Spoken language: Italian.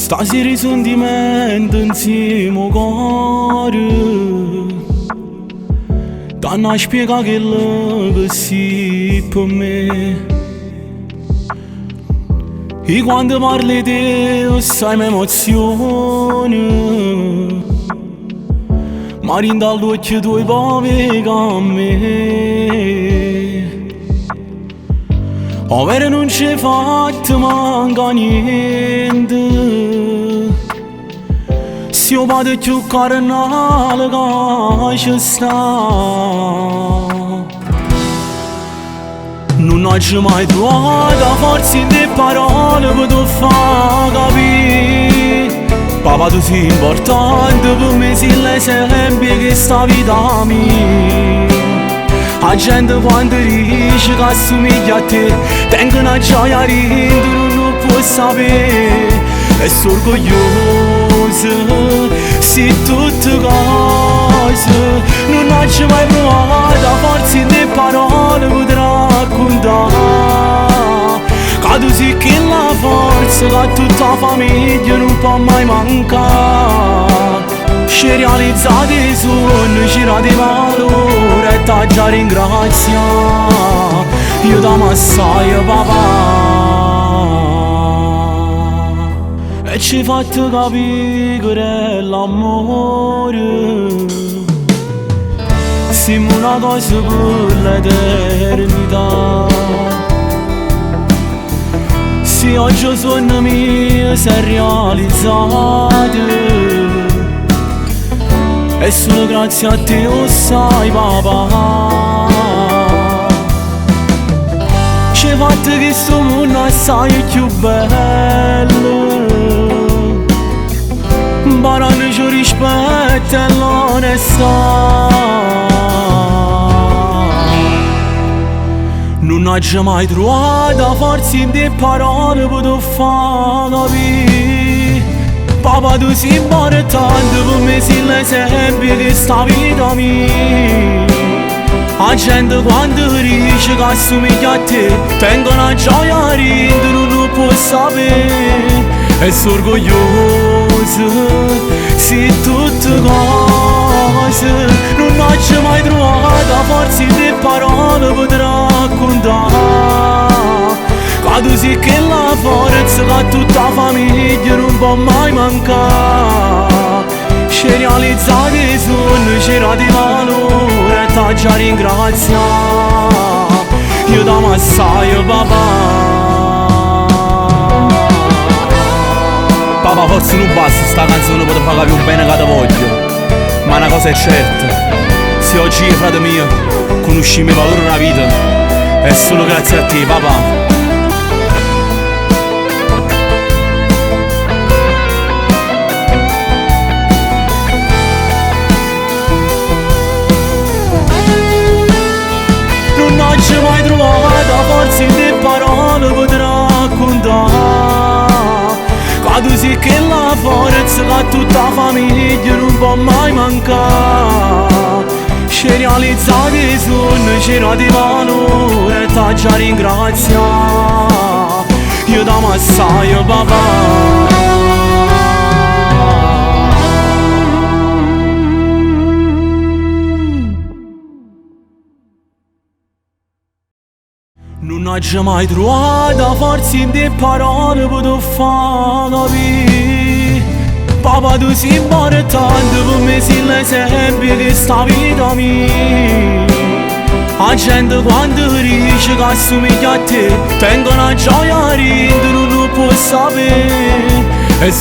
Stasi risentiment în țimo gore, dar n-aș spiega che love si per me. E quando parli di te sai m'emozione, ma rinda all'occhio tuoi poveri a me. Ovvero non c'è fatto manca niente, se io vado più carnale che ci sta. Non ho mai trovato forza in te parole per tu far capire. Papà tu sei importante per me, sei l'esempio che sta vita mia. La gente quando dice che assomiglia a te tengo una gioia dentro, non può sapere. E sono orgoglioso, sei tutte cose. Non ho mai provato la forza in te parole per raccontare. Che tu sei che la forza che tutta la famiglia non può mai mancare. Ci realizzate i sogni, ci date valore e t'ha già ringrazia. Io t'amo assai papà, e ci hai fatto capire che è l'amore. Siamo una cosa per l'eternità. Se oggi il sogno mio si è realizzato, e solo grazie a te lo sai papà. Ci hai fatto che sto mondo assai più bello, imparando rispetto e l'onestà. Non ho mai trovato forza in te parole per tu far capire. Papà tu sei importante per me, sei l'esempio che sta vita mia. La gente quando dice che assomiglia a te tengo una gioia dentro, non può sapere. E sono orgoglioso, sei tutte cose. Non ho mai trovato la forza in te parole per raccontare. Che tu sei che la forza che tutta la famiglia non può mai mancare. Ci realizzate i sogni, ci date valore e t'ha già ringrazia. Io t'amo assai papà. Papà, forse non basta sta canzone per far capire un bene che ti voglio, ma una cosa è certa: se oggi frate mio conosciamo il valore della vita è solo grazie a te papà. Non ho mai trovato forza in te parole per raccontare. Che tu sei che la forza che tutta la famiglia non può mai mancare. Ci realizzate i sogni, ci date valore e t'ha già ringrazia. Io t'amo assai papà. Non ho mai trovato forza in te parole per tu far capire. Papà tu sei importante per me, sei l'esempio che sta vita mia. La gente quando dice che assomiglia a te tengo una gioia dentro, non può sapere. E